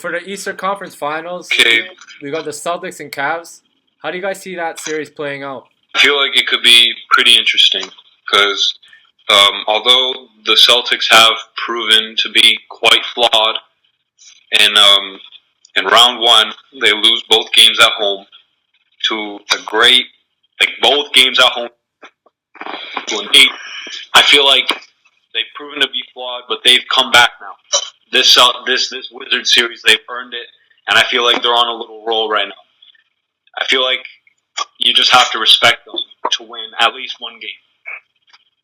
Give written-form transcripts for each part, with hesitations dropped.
For the Eastern Conference Finals, Okay, we got the Celtics and Cavs. How do you guys see that series playing out? I feel like it could be pretty interesting because although the Celtics have proven to be quite flawed in round one, they lose both games at home to a great, like both games at home to an 8. I feel like they've proven to be flawed, but they've come back now. This Wizard series, they've earned it, and I feel like they're on a little roll right now. I feel like you just have to respect them to win at least one game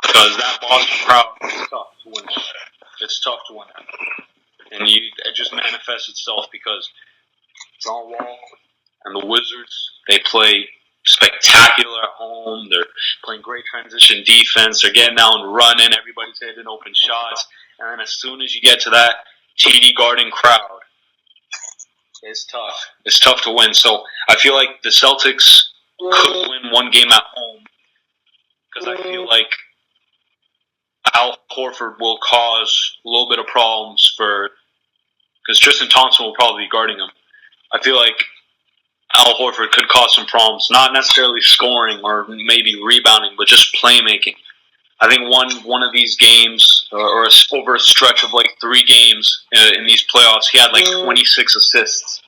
because that Boston crowd is tough to win. It's tough to win, and it just manifests itself because John Wall and the Wizards, they play spectacular at home. They're playing great transition defense. They're getting out and running. Everybody's hitting open shots. And then as soon as you get to that TD Garden crowd, it's tough. It's tough to win. So I feel like the Celtics could win one game at home because I feel like Al Horford will cause a little bit of problems because Tristan Thompson will probably be guarding him. I feel like Al Horford could cause some problems, not necessarily scoring or maybe rebounding, but just playmaking. I think one of these games, or over a stretch of like 3 games in these playoffs, he had like 26 assists.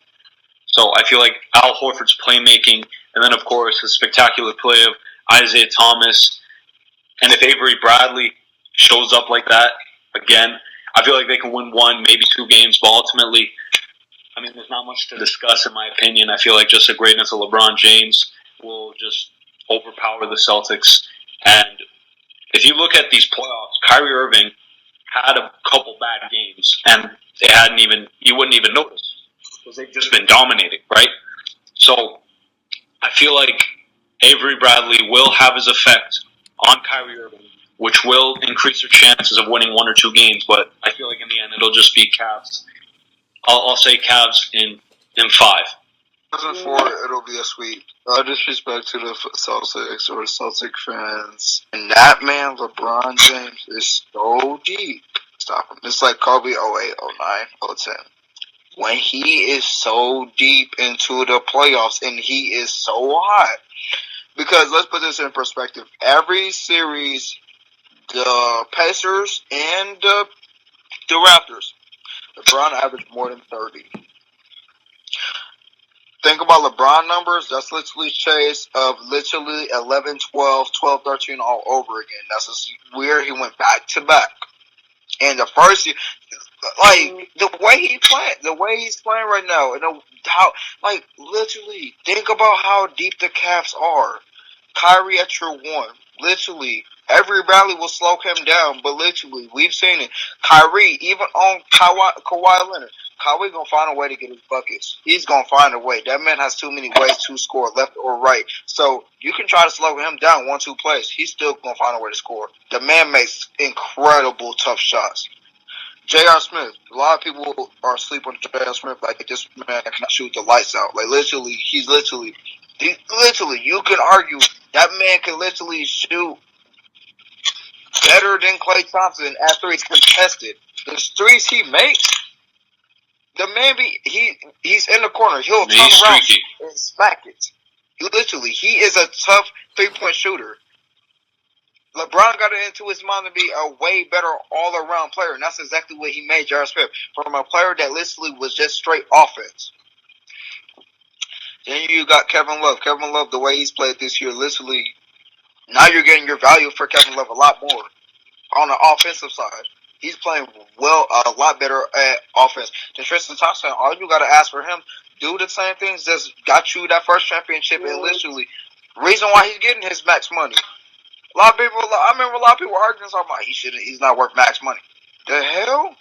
So I feel like Al Horford's playmaking, and then of course the spectacular play of Isaiah Thomas, and if Avery Bradley shows up like that again, I feel like they can win 1, maybe 2 games, but ultimately, I mean, there's not much to discuss in my opinion. I feel like just the greatness of LeBron James will just overpower the Celtics. And if you look at these playoffs, Kyrie Irving had a couple bad games, and you wouldn't even notice because they've just been dominating, right? So I feel like Avery Bradley will have his effect on Kyrie Irving, which will increase their chances of winning 1 or 2 games. But I feel like in the end, it'll just be Cavs. I'll say Cavs in 5. 2004, it'll be a sweep. No disrespect to the Celtics or Celtic fans. And that man, LeBron James, is so deep. Stop him. It's like Kobe 08, 09, 010. When he is so deep into the playoffs and he is so hot. Because let's put this in perspective. Every series, the Pacers and the Raptors, LeBron averaged more than 30. Think about LeBron numbers. That's literally chase of literally 11, 12, 12, 13 all over again. That's just weird. He went back to back. And the first year, like, the way he's playing right now, and how, like, literally, think about how deep the Cavs are. Kyrie at your 1. Literally, every rally will slow him down, but literally, we've seen it. Kyrie, even on Kawhi Leonard, Kyrie gonna find a way to get his buckets. He's gonna find a way. That man has too many ways to score, left or right. So you can try to slow him down 1-2 plays. He's still gonna find a way to score. The man makes incredible tough shots. J.R. Smith. A lot of people are asleep on J.R. Smith. Like, this man can shoot the lights out. Like, literally, you can argue that man can literally shoot better than Klay Thompson at threes contested. The threes he makes, the man he's in the corner. He'll turn around and smack it. He is a tough 3-point shooter. LeBron got it into his mind to be a way better all-around player, and that's exactly what he made J.R. Smith from a player that literally was just straight offense. Then you got Kevin Love. Kevin Love, the way he's played this year, literally, now you're getting your value for Kevin Love a lot more on the offensive side. He's playing well, a lot better at offense than Tristan Thompson. All you got to ask for him, do the same things that's got you that first championship, and literally, reason why he's getting his max money. I remember a lot of people arguing talking about he's not worth max money. The hell?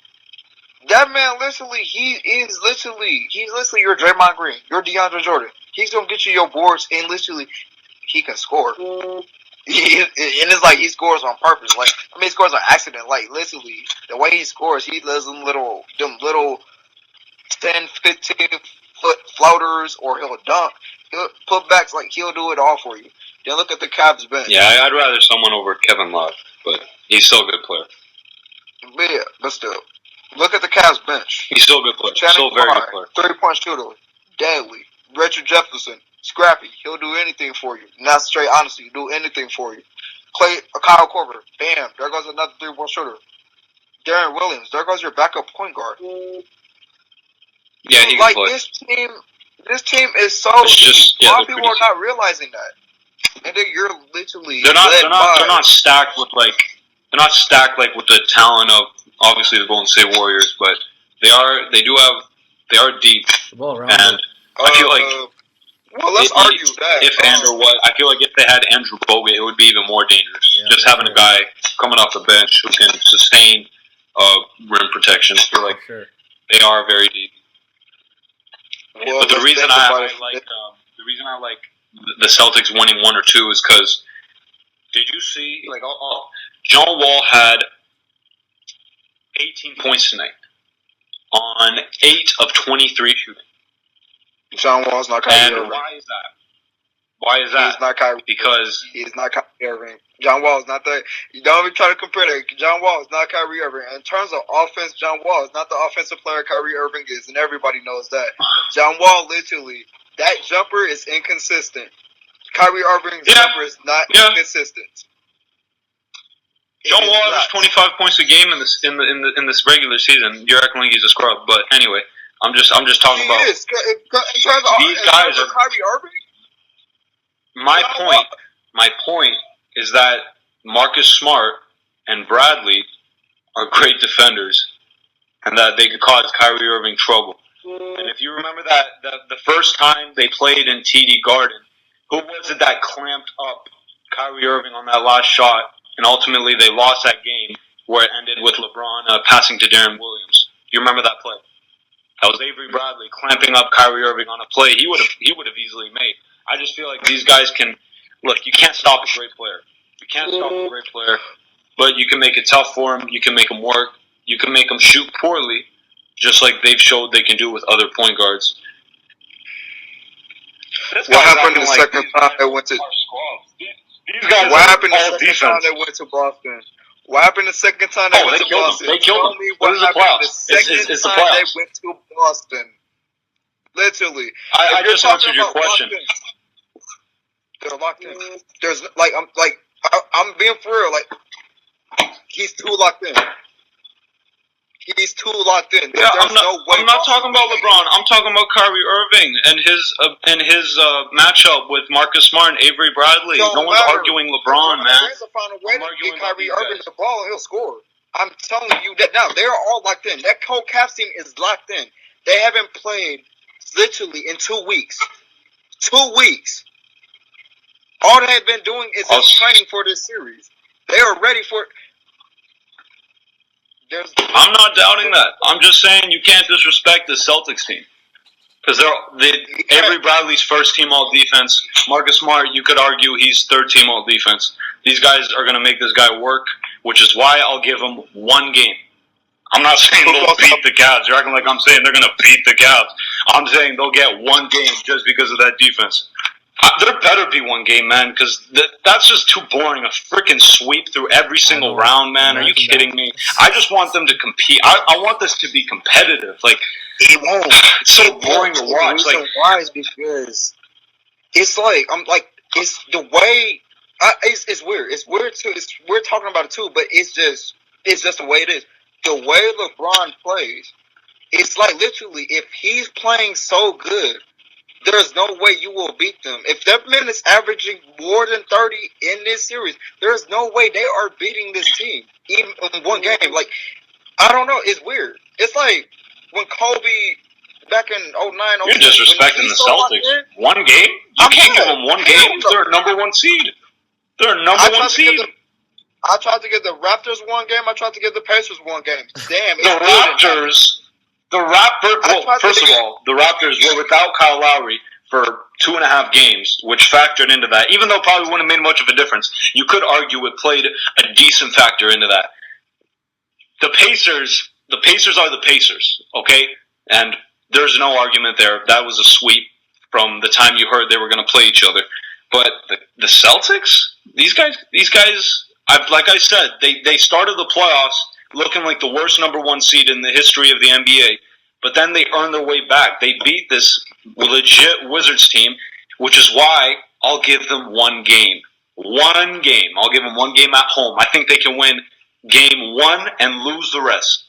That man he's literally your Draymond Green, your DeAndre Jordan. He's gonna get you your boards, and literally he can score. And it's like he scores on purpose. Like, I mean, he scores on accident. Like, literally, the way he scores, he does them little 10, 15 foot floaters, or he'll dunk. He'll put backs, like, he'll do it all for you. Then look at the Cavs bench. Yeah, I'd rather someone over Kevin Love, but he's still a good player. But yeah, but still. Look at the Cavs bench. He's still a good player. Still a very good player. 3-point shooter. Deadly. Richard Jefferson. Scrappy. He'll do anything for you. Not straight honesty. He'll do anything for you. Kyle Korver. Bam. There goes another 3-point shooter. Darren Williams. There goes your backup point guard. Yeah, he can like play. This team is so. Just, a lot of people are not realizing that, and then you're literally. They're not stacked with they're not stacked like with the talent of obviously the Golden State Warriors, but they are deep, and I feel like. Well, let's argue that. I feel like if they had Andrew Bogut, it would be even more dangerous. Yeah, just having a guy coming off the bench who can sustain rim protection. I feel like they are very deep. Well, but the reason I like the Celtics winning 1 or 2 is because did you see John Wall had 18 points tonight on 8 of 23 shooting. John Wall's not Kyrie Irving. Why is that? Why is that? He's not Kyrie. Because he's not Kyrie Irving. John Wall is not that. You don't even try to compare that. John Wall is not Kyrie Irving. In terms of offense, John Wall is not the offensive player Kyrie Irving is, and everybody knows that. John Wall, literally, that jumper is inconsistent. Kyrie Irving's jumper is not inconsistent. John Wall has 25 points a game in this regular season. You're acting like he's a scrub, but anyway, I'm just talking about these guys are Kyrie Irving. My point is that Marcus Smart and Bradley are great defenders, and that they could cause Kyrie Irving trouble. And if you remember that the first time they played in TD Garden, who was it that clamped up Kyrie Irving on that last shot, and ultimately they lost that game where it ended with LeBron passing to Darren Williams? Do you remember that play? That was Avery Bradley clamping up Kyrie Irving on a play he would have easily made. I just feel like these guys can look. You can't stop a great player. You can't stop a great player, but you can make it tough for him. You can make him work. You can make him shoot poorly, just like they've showed they can do with other point guards. What happened the second time they went to? These guys. What happened the second time they went to Boston? What happened the second time they went to Boston? They killed them. What happened the second time they went to Boston? Literally. I just answered your question. They're locked in. There's I'm being for real. He's too locked in. He's too locked in. Yeah, I'm not talking about LeBron. I'm talking about Kyrie Irving and his matchup with Marcus Smart and Avery Bradley. No one's arguing LeBron, man. There's a final way to get Kyrie Irving the ball and he'll score. I'm telling you that now. They're all locked in. That whole Cavs team is locked in. They haven't played literally in 2 weeks. 2 weeks. All they have been doing is training for this series. They are ready for it. I'm not doubting that. I'm just saying you can't disrespect the Celtics team. Because Avery Bradley's first team all defense. Marcus Smart, you could argue he's third team all defense. These guys are going to make this guy work, which is why I'll give him 1 game. I'm not saying they'll beat the Cavs. You're acting like I'm saying they're going to beat the Cavs. I'm saying they'll get 1 game just because of that defense. There better be 1 game, man, because that's just too boring. A freaking sweep through every single round, man. Are you kidding me? I just want them to compete. I want this to be competitive. It won't. It's so boring to watch. The reason why is because it's it's the way. It's weird. It's weird too. We're talking about it too, but it's just the way it is. The way LeBron plays, it's literally if he's playing so good. There's no way you will beat them. If that man is averaging more than 30 in this series, there's no way they are beating this team, even in 1 game. I don't know. It's weird. It's like when Kobe back in 09, 10. You're disrespecting the Celtics. 1 game? You can't give them 1 game. They're a number 1 seed. They're a number 1 seed. I tried to give the Raptors 1 game. I tried to give the Pacers 1 game. Damn. First of all, the Raptors were without Kyle Lowry for 2.5 games, which factored into that. Even though it probably wouldn't have made much of a difference, you could argue it played a decent factor into that. The Pacers are the Pacers, okay? And there's no argument there. That was a sweep from the time you heard they were going to play each other. But the Celtics, these guys, like I said, they started the playoffs looking like the worst number 1 seed in the history of the NBA. But then they earned their way back. They beat this legit Wizards team, which is why I'll give them 1 game. 1 game. I'll give them 1 game at home. I think they can win game 1 and lose the rest.